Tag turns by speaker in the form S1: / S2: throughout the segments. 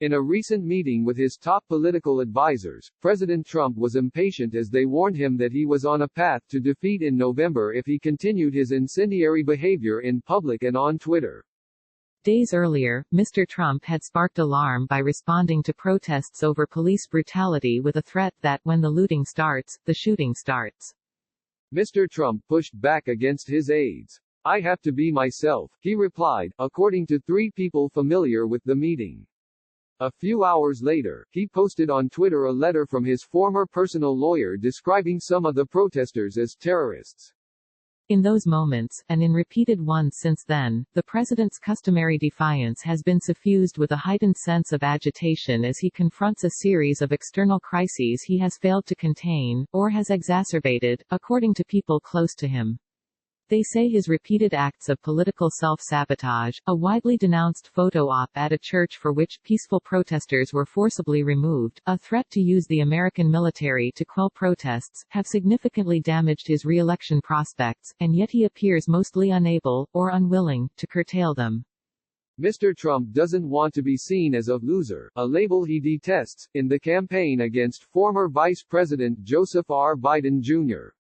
S1: In a recent meeting with his top political advisors, President Trump was impatient as they warned him that he was on a path to defeat in November if he continued his incendiary behavior in public and on Twitter.
S2: Days earlier, Mr. Trump had sparked alarm by responding to protests over police brutality with a threat that, when the looting starts, the shooting starts.
S1: Mr. Trump pushed back against his aides. "I have to be myself," he replied, according to 3 people familiar with the meeting. A few hours later, he posted on Twitter a letter from his former personal lawyer describing some of the protesters as terrorists.
S2: In those moments, and in repeated ones since then, the president's customary defiance has been suffused with a heightened sense of agitation as he confronts a series of external crises he has failed to contain, or has exacerbated, according to people close to him. They say his repeated acts of political self-sabotage, a widely denounced photo op at a church for which peaceful protesters were forcibly removed, a threat to use the American military to quell protests, have significantly damaged his re-election prospects, and yet he appears mostly unable, or unwilling, to curtail them.
S1: Mr. Trump doesn't want to be seen as a loser, a label he detests, in the campaign against former Vice President Joseph R. Biden Jr.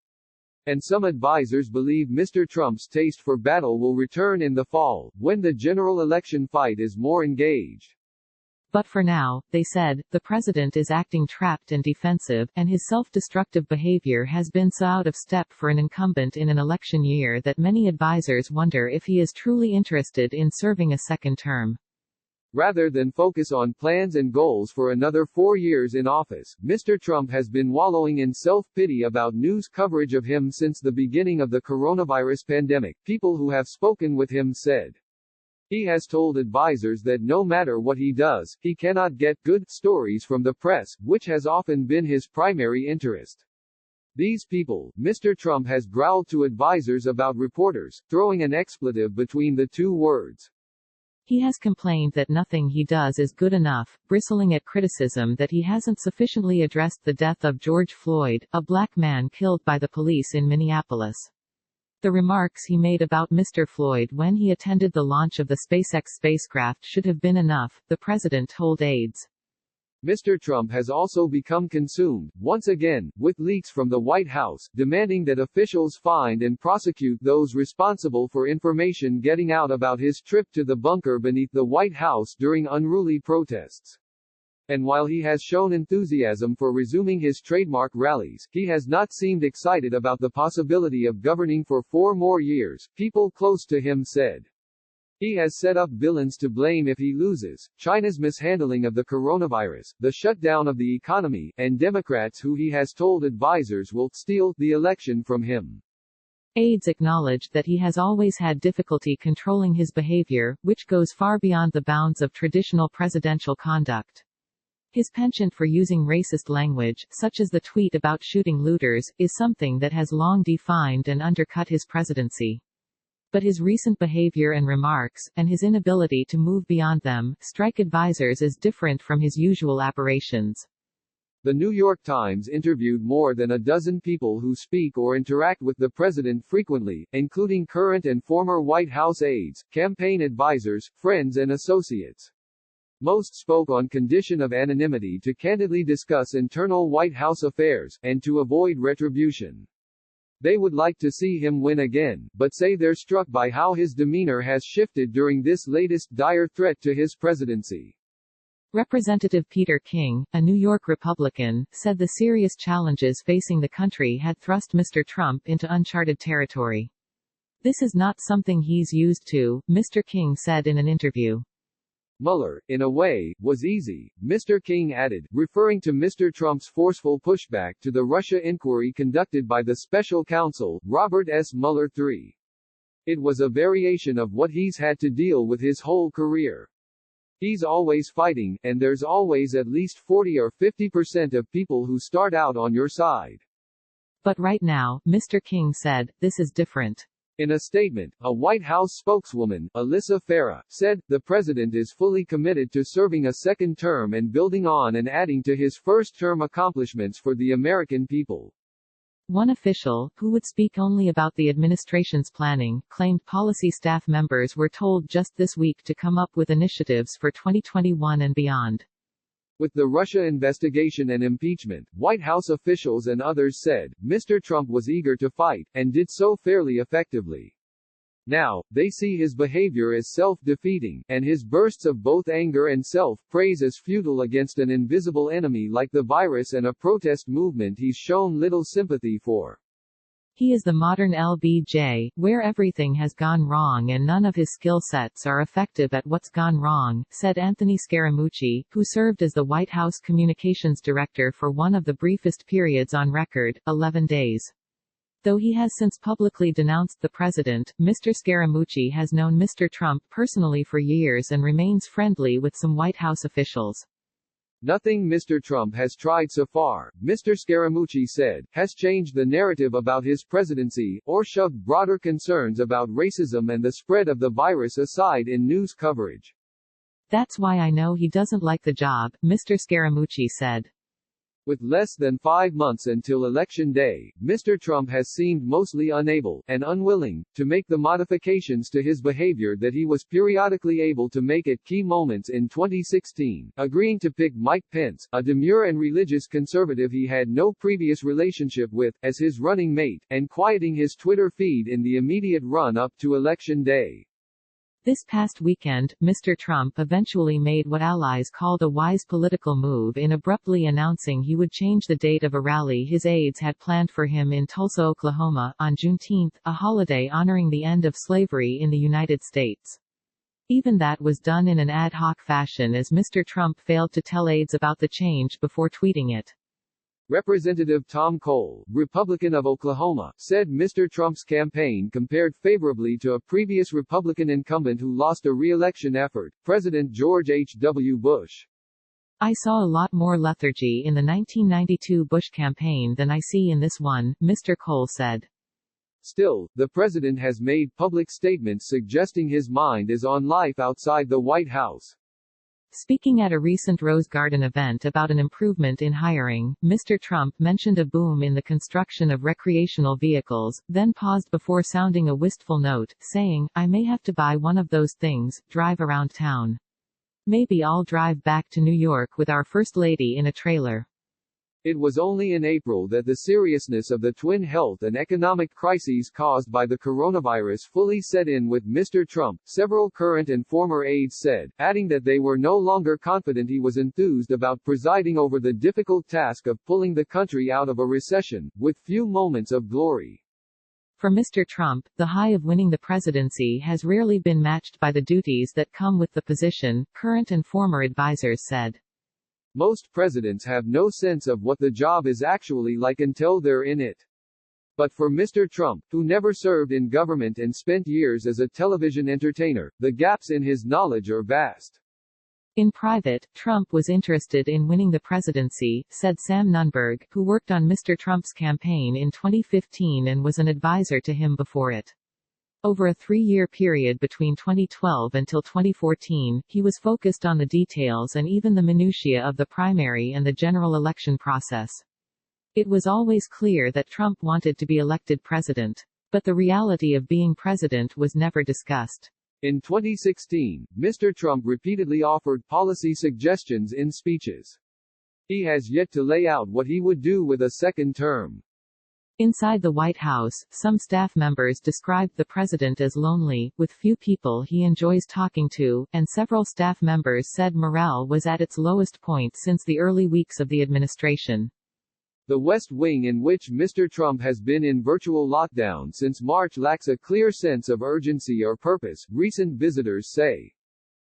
S1: And some advisors believe Mr. Trump's taste for battle will return in the fall, when the general election fight is more engaged.
S2: But for now, they said, the president is acting trapped and defensive, and his self-destructive behavior has been so out of step for an incumbent in an election year that many advisors wonder if he is truly interested in serving a second term.
S1: Rather than focus on plans and goals for another 4 years in office, Mr. Trump has been wallowing in self-pity about news coverage of him since the beginning of the coronavirus pandemic. People who have spoken with him said he has told advisors that no matter what he does, he cannot get good stories from the press, which has often been his primary interest. These people, Mr. Trump has growled to advisors about reporters, throwing an expletive between the 2 words.
S2: He has complained that nothing he does is good enough, bristling at criticism that he hasn't sufficiently addressed the death of George Floyd, a black man killed by the police in Minneapolis. The remarks he made about Mr. Floyd when he attended the launch of the SpaceX spacecraft should have been enough, the president told aides.
S1: Mr. Trump has also become consumed, once again, with leaks from the White House, demanding that officials find and prosecute those responsible for information getting out about his trip to the bunker beneath the White House during unruly protests. And while he has shown enthusiasm for resuming his trademark rallies, he has not seemed excited about the possibility of governing for 4 more years, people close to him said. He has set up villains to blame if he loses: China's mishandling of the coronavirus, the shutdown of the economy, and Democrats who he has told advisors will steal the election from him.
S2: Aides acknowledged that he has always had difficulty controlling his behavior, which goes far beyond the bounds of traditional presidential conduct. His penchant for using racist language, such as the tweet about shooting looters, is something that has long defined and undercut his presidency. But his recent behavior and remarks, and his inability to move beyond them, strike advisors as different from his usual aberrations.
S1: The New York Times interviewed more than a dozen people who speak or interact with the president frequently, including current and former White House aides, campaign advisors, friends and associates. Most spoke on condition of anonymity to candidly discuss internal White House affairs, and to avoid retribution. They would like to see him win again, but say they're struck by how his demeanor has shifted during this latest dire threat to his presidency.
S2: Representative Peter King, a New York Republican, said the serious challenges facing the country had thrust Mr. Trump into uncharted territory. This is not something he's used to, Mr. King said in an interview.
S1: Mueller, in a way, was easy, Mr. King added, referring to Mr. Trump's forceful pushback to the Russia inquiry conducted by the special counsel, Robert S. Mueller III. It was a variation of what he's had to deal with his whole career. He's always fighting, and there's always at least 40 or 50% of people who start out on your side.
S2: But right now, Mr. King said, this is different.
S1: In a statement, a White House spokeswoman, Alyssa Farah, said, the president is fully committed to serving a second term and building on and adding to his first-term accomplishments for the American people.
S2: One official, who would speak only about the administration's planning, claimed policy staff members were told just this week to come up with initiatives for 2021 and beyond.
S1: With the Russia investigation and impeachment, White House officials and others said, Mr. Trump was eager to fight, and did so fairly effectively. Now, they see his behavior as self-defeating, and his bursts of both anger and self-praise as futile against an invisible enemy like the virus and a protest movement he's shown little sympathy for.
S2: He is the modern LBJ, where everything has gone wrong and none of his skill sets are effective at what's gone wrong, said Anthony Scaramucci, who served as the White House communications director for one of the briefest periods on record, 11 days. Though he has since publicly denounced the president, Mr. Scaramucci has known Mr. Trump personally for years and remains friendly with some White House officials.
S1: Nothing Mr. Trump has tried so far, Mr. Scaramucci said, has changed the narrative about his presidency, or shoved broader concerns about racism and the spread of the virus aside in news coverage.
S2: That's why I know he doesn't like the job, Mr. Scaramucci said.
S1: With less than 5 months until Election Day, Mr. Trump has seemed mostly unable, and unwilling, to make the modifications to his behavior that he was periodically able to make at key moments in 2016, agreeing to pick Mike Pence, a demure and religious conservative he had no previous relationship with, as his running mate, and quieting his Twitter feed in the immediate run-up to Election Day.
S2: This past weekend, Mr. Trump eventually made what allies called a wise political move in abruptly announcing he would change the date of a rally his aides had planned for him in Tulsa, Oklahoma, on Juneteenth, a holiday honoring the end of slavery in the United States. Even that was done in an ad hoc fashion as Mr. Trump failed to tell aides about the change before tweeting it.
S1: Representative Tom Cole, Republican of Oklahoma, said Mr. Trump's campaign compared favorably to a previous Republican incumbent who lost a re-election effort, President George H.W. Bush.
S2: I saw a lot more lethargy in the 1992 Bush campaign than I see in this one, Mr. Cole said.
S1: Still, the president has made public statements suggesting his mind is on life outside the White House.
S2: Speaking at a recent Rose Garden event about an improvement in hiring, Mr. Trump mentioned a boom in the construction of recreational vehicles, then paused before sounding a wistful note, saying, I may have to buy one of those things, drive around town. Maybe I'll drive back to New York with our First Lady in a trailer.
S1: It was only in April that the seriousness of the twin health and economic crises caused by the coronavirus fully set in with Mr. Trump, several current and former aides said, adding that they were no longer confident he was enthused about presiding over the difficult task of pulling the country out of a recession, with few moments of glory.
S2: For Mr. Trump, the high of winning the presidency has rarely been matched by the duties that come with the position, current and former advisors said.
S1: Most presidents have no sense of what the job is actually like until they're in it. But for Mr. Trump, who never served in government and spent years as a television entertainer, the gaps in his knowledge are vast.
S2: In private, Trump was interested in winning the presidency, said Sam Nunberg, who worked on Mr. Trump's campaign in 2015 and was an advisor to him before it. Over a 3-year period between 2012 until 2014, he was focused on the details and even the minutiae of the primary and the general election process. It was always clear that Trump wanted to be elected president. But the reality of being president was never discussed.
S1: In 2016, Mr. Trump repeatedly offered policy suggestions in speeches. He has yet to lay out what he would do with a second term.
S2: Inside the White House, some staff members described the president as lonely, with few people he enjoys talking to, and several staff members said morale was at its lowest point since the early weeks of the administration.
S1: The West Wing, in which Mr. Trump has been in virtual lockdown since March, lacks a clear sense of urgency or purpose, recent visitors say.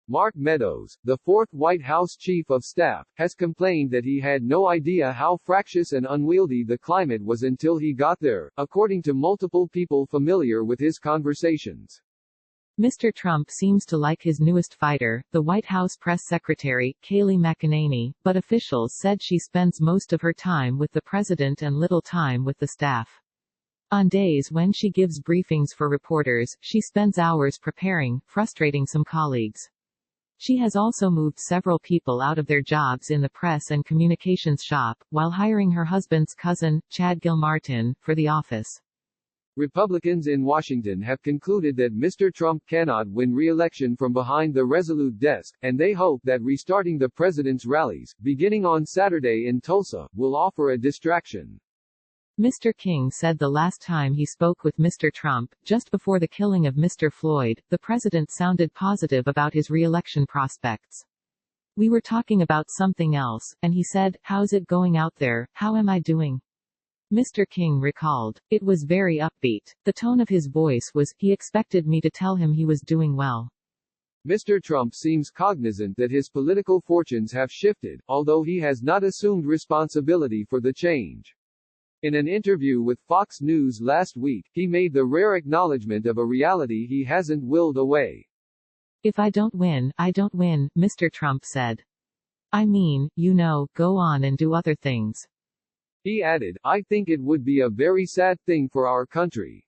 S1: Mark Meadows, the fourth White House Chief of Staff, has complained that he had no idea how fractious and unwieldy the climate was until he got there, according to multiple people familiar with his conversations.
S2: Mr. Trump seems to like his newest fighter, the White House press secretary, Kayleigh McEnany, but officials said she spends most of her time with the president and little time with the staff. On days when she gives briefings for reporters, she spends hours preparing, frustrating some colleagues. She has also moved several people out of their jobs in the press and communications shop, while hiring her husband's cousin, Chad Gilmartin, for the office.
S1: Republicans in Washington have concluded that Mr. Trump cannot win re-election from behind the Resolute desk, and they hope that restarting the president's rallies, beginning on Saturday in Tulsa, will offer a distraction.
S2: Mr. King said the last time he spoke with Mr. Trump, just before the killing of Mr. Floyd, the president sounded positive about his re-election prospects. "We were talking about something else, and he said, 'How's it going out there? How am I doing?'" Mr. King recalled. "It was very upbeat. The tone of his voice was, he expected me to tell him he was doing well."
S1: Mr. Trump seems cognizant that his political fortunes have shifted, although he has not assumed responsibility for the change. In an interview with Fox News last week, he made the rare acknowledgement of a reality he hasn't willed away.
S2: "If I don't win, I don't win," Mr. Trump said. "I mean, go on and do other things."
S1: He added, "I think it would be a very sad thing for our country.